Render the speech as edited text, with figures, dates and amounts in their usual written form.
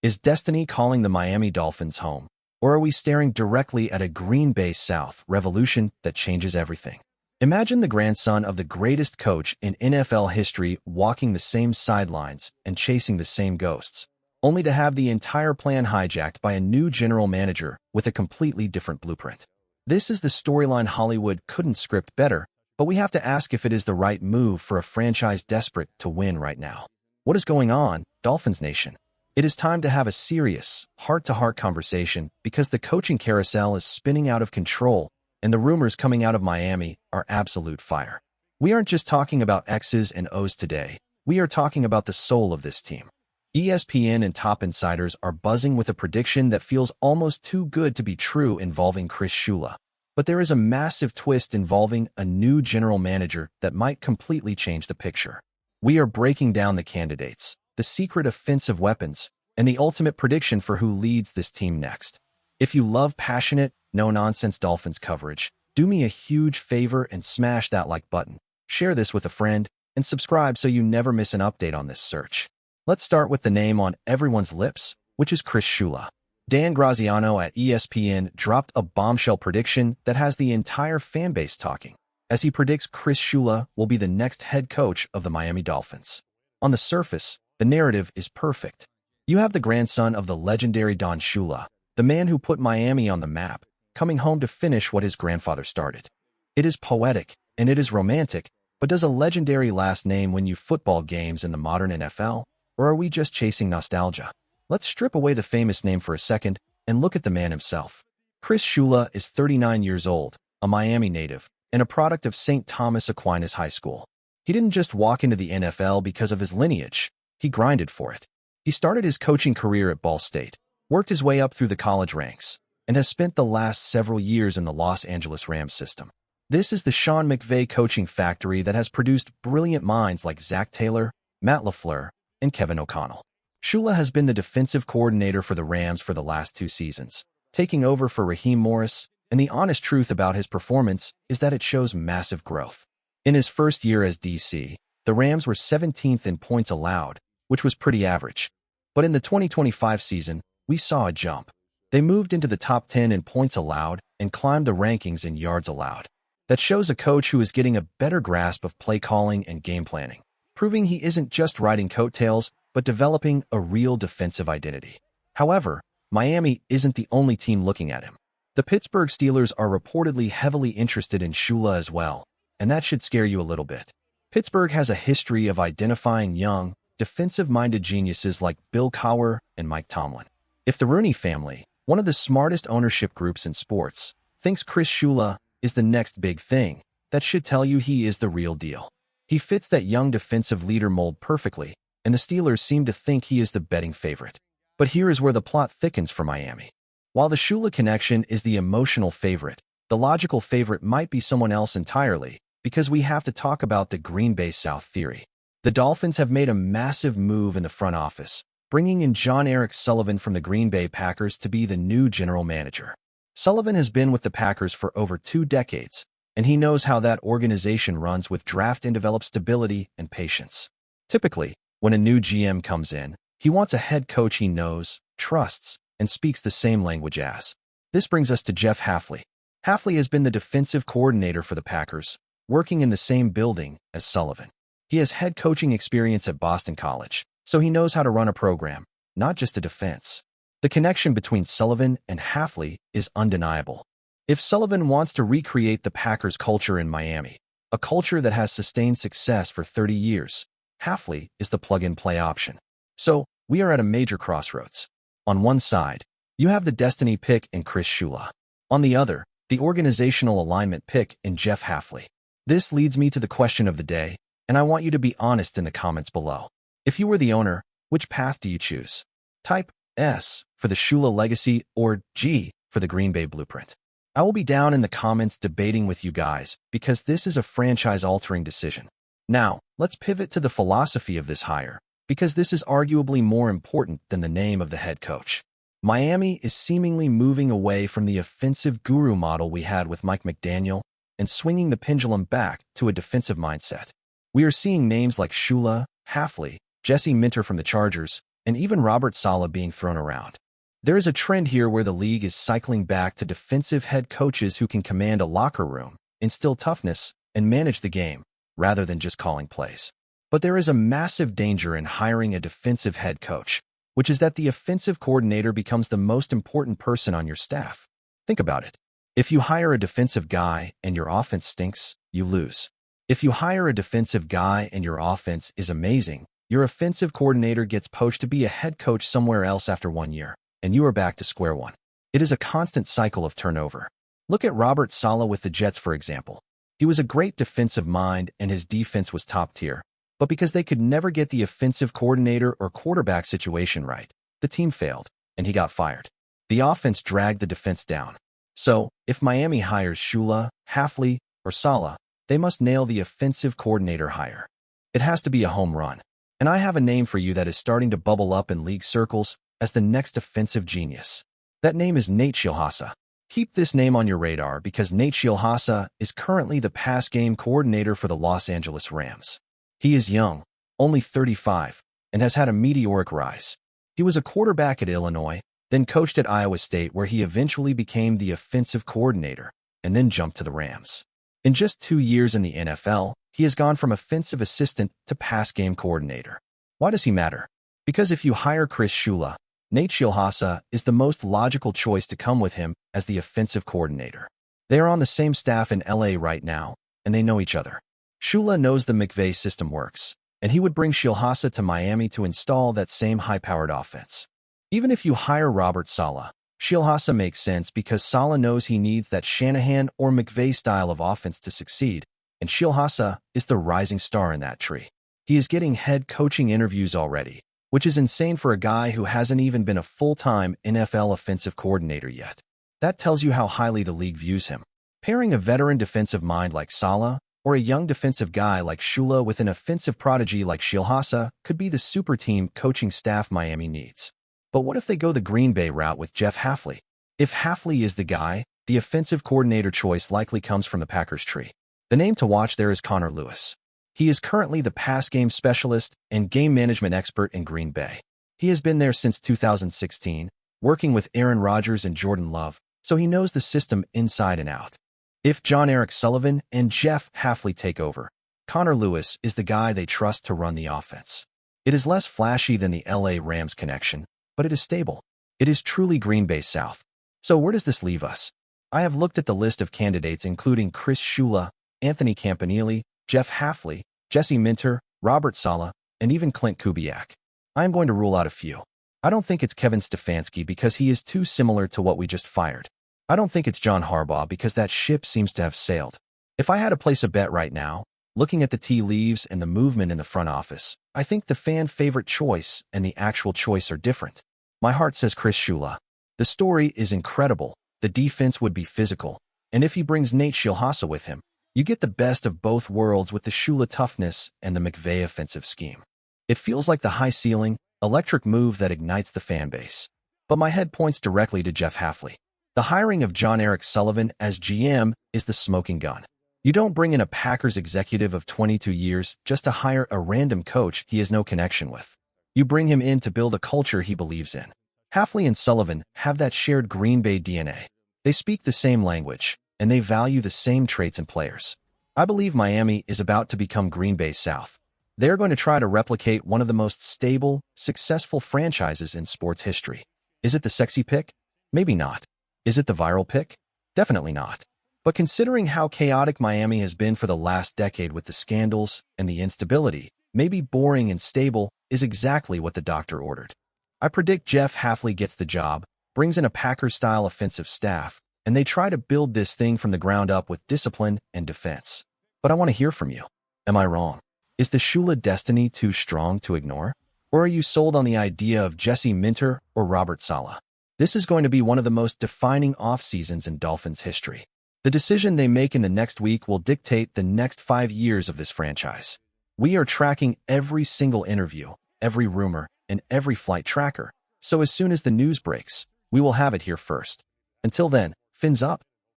Is destiny calling the Miami Dolphins home? Or are we staring directly at a Green Bay South revolution that changes everything? Imagine the grandson of the greatest coach in NFL history walking the same sidelines and chasing the same ghosts, only to have the entire plan hijacked by a new general manager with a completely different blueprint. This is the storyline Hollywood couldn't script better, but we have to ask if it is the right move for a franchise desperate to win right now. What is going on, Dolphins Nation? It is time to have a serious, heart-to-heart conversation because the coaching carousel is spinning out of control and the rumors coming out of Miami are absolute fire. We aren't just talking about X's and O's today. We are talking about the soul of this team. ESPN and top insiders are buzzing with a prediction that feels almost too good to be true involving Chris Shula. But there is a massive twist involving a new general manager that might completely change the picture. We are breaking down the candidates, the secret offensive weapons, and the ultimate prediction for who leads this team next. If you love passionate, no-nonsense Dolphins coverage, do me a huge favor and smash that like button. Share this with a friend, and subscribe so you never miss an update on this search. Let's start with the name on everyone's lips, which is Chris Shula. Dan Graziano at ESPN dropped a bombshell prediction that has the entire fanbase talking, as he predicts Chris Shula will be the next head coach of the Miami Dolphins. On the surface, the narrative is perfect. You have the grandson of the legendary Don Shula, the man who put Miami on the map, coming home to finish what his grandfather started. It is poetic, and it is romantic, but does a legendary last name win you football games in the modern NFL? Or are we just chasing nostalgia? Let's strip away the famous name for a second and look at the man himself. Chris Shula is 39 years old, a Miami native, and a product of St. Thomas Aquinas High School. He didn't just walk into the NFL because of his lineage. He grinded for it. He started his coaching career at Ball State, worked his way up through the college ranks, and has spent the last several years in the Los Angeles Rams system. This is the Sean McVay coaching factory that has produced brilliant minds like Zach Taylor, Matt LaFleur, and Kevin O'Connell. Shula has been the defensive coordinator for the Rams for the last 2 seasons, taking over for Raheem Morris, and the honest truth about his performance is that it shows massive growth. In his first year as DC, the Rams were 17th in points allowed, which was pretty average. But in the 2025 season, we saw a jump. They moved into the top 10 in points allowed and climbed the rankings in yards allowed. That shows a coach who is getting a better grasp of play calling and game planning, proving he isn't just riding coattails, but developing a real defensive identity. However, Miami isn't the only team looking at him. The Pittsburgh Steelers are reportedly heavily interested in Shula as well, and that should scare you a little bit. Pittsburgh has a history of identifying young, defensive-minded geniuses like Bill Cowher and Mike Tomlin. If the Rooney family, one of the smartest ownership groups in sports, thinks Chris Shula is the next big thing, that should tell you he is the real deal. He fits that young defensive leader mold perfectly, and the Steelers seem to think he is the betting favorite. But here is where the plot thickens for Miami. While the Shula connection is the emotional favorite, the logical favorite might be someone else entirely, because we have to talk about the Green Bay South theory. The Dolphins have made a massive move in the front office, bringing in Jon-Eric Sullivan from the Green Bay Packers to be the new general manager. Sullivan has been with the Packers for over 2 decades, and he knows how that organization runs with draft and develop stability and patience. Typically, when a new GM comes in, he wants a head coach he knows, trusts, and speaks the same language as. This brings us to Jeff Hafley. Hafley has been the defensive coordinator for the Packers, working in the same building as Sullivan. He has head coaching experience at Boston College, so he knows how to run a program, not just a defense. The connection between Sullivan and Hafley is undeniable. If Sullivan wants to recreate the Packers culture in Miami, a culture that has sustained success for 30 years, Hafley is the plug-and-play option. So, we are at a major crossroads. On one side, you have the destiny pick in Chris Shula. On the other, the organizational alignment pick in Jeff Hafley. This leads me to the question of the day, and I want you to be honest in the comments below. If you were the owner, which path do you choose? Type S for the Shula Legacy or G for the Green Bay Blueprint. I will be down in the comments debating with you guys because this is a franchise-altering decision. Now, let's pivot to the philosophy of this hire, because this is arguably more important than the name of the head coach. Miami is seemingly moving away from the offensive guru model we had with Mike McDaniel and swinging the pendulum back to a defensive mindset. We are seeing names like Shula, Hafley, Jesse Minter from the Chargers, and even Robert Saleh being thrown around. There is a trend here where the league is cycling back to defensive head coaches who can command a locker room, instill toughness, and manage the game, rather than just calling plays. But there is a massive danger in hiring a defensive head coach, which is that the offensive coordinator becomes the most important person on your staff. Think about it. If you hire a defensive guy and your offense stinks, you lose. If you hire a defensive guy and your offense is amazing, your offensive coordinator gets poached to be a head coach somewhere else after 1 year, and you are back to square one. It is a constant cycle of turnover. Look at Robert Saleh with the Jets, for example. He was a great defensive mind and his defense was top tier, but because they could never get the offensive coordinator or quarterback situation right, the team failed, and he got fired. The offense dragged the defense down. So, if Miami hires Shula, Hafley, or Saleh, they must nail the offensive coordinator hire. It has to be a home run. And I have a name for you that is starting to bubble up in league circles as the next offensive genius. That name is Nate Shilhasa. Keep this name on your radar because Nate Shilhasa is currently the pass game coordinator for the Los Angeles Rams. He is young, only 35, and has had a meteoric rise. He was a quarterback at Illinois, then coached at Iowa State where he eventually became the offensive coordinator, and then jumped to the Rams. In just 2 years in the NFL, he has gone from offensive assistant to pass game coordinator. Why does he matter? Because if you hire Chris Shula, Nate Shilhasa is the most logical choice to come with him as the offensive coordinator. They are on the same staff in LA right now, and they know each other. Shula knows the McVay system works, and he would bring Shilhasa to Miami to install that same high-powered offense. Even if you hire Robert Saleh, Shilhasa makes sense because Saleh knows he needs that Shanahan or McVay style of offense to succeed, and Shilhasa is the rising star in that tree. He is getting head coaching interviews already, which is insane for a guy who hasn't even been a full-time NFL offensive coordinator yet. That tells you how highly the league views him. Pairing a veteran defensive mind like Saleh or a young defensive guy like Shula with an offensive prodigy like Shilhasa could be the super team coaching staff Miami needs. But what if they go the Green Bay route with Jeff Hafley? If Hafley is the guy, the offensive coordinator choice likely comes from the Packers tree. The name to watch there is Connor Lewis. He is currently the pass game specialist and game management expert in Green Bay. He has been there since 2016, working with Aaron Rodgers and Jordan Love, so he knows the system inside and out. If Jon-Eric Sullivan and Jeff Hafley take over, Connor Lewis is the guy they trust to run the offense. It is less flashy than the LA Rams connection, but it is stable. It is truly Green Bay South. So where does this leave us? I have looked at the list of candidates including Chris Shula, Anthony Campanile, Jeff Hafley, Jesse Minter, Robert Saleh, and even Clint Kubiak. I am going to rule out a few. I don't think it's Kevin Stefanski because he is too similar to what we just fired. I don't think it's John Harbaugh because that ship seems to have sailed. If I had to place a bet right now, looking at the tea leaves and the movement in the front office, I think the fan favorite choice and the actual choice are different. My heart says Chris Shula. The story is incredible, the defense would be physical, and if he brings Nate Shilhasa with him, you get the best of both worlds with the Shula toughness and the McVay offensive scheme. It feels like the high-ceiling, electric move that ignites the fan base. But my head points directly to Jeff Hafley. The hiring of Jon-Eric Sullivan as GM is the smoking gun. You don't bring in a Packers executive of 22 years just to hire a random coach he has no connection with. You bring him in to build a culture he believes in. Hafley and Sullivan have that shared Green Bay DNA. They speak the same language, and they value the same traits in players. I believe Miami is about to become Green Bay South. They're going to try to replicate one of the most stable, successful franchises in sports history. Is it the sexy pick? Maybe not. Is it the viral pick? Definitely not. But considering how chaotic Miami has been for the last decade with the scandals and the instability, maybe boring and stable is exactly what the doctor ordered. I predict Jeff Hafley gets the job, brings in a Packers-style offensive staff, and they try to build this thing from the ground up with discipline and defense. But I want to hear from you. Am I wrong? Is the Shula destiny too strong to ignore? Or are you sold on the idea of Jesse Minter or Robert Saleh? This is going to be one of the most defining off-seasons in Dolphins history. The decision they make in the next week will dictate the next 5 years of this franchise. We are tracking every single interview, every rumor, and every flight tracker, so as soon as the news breaks, we will have it here first. Until then, fins up.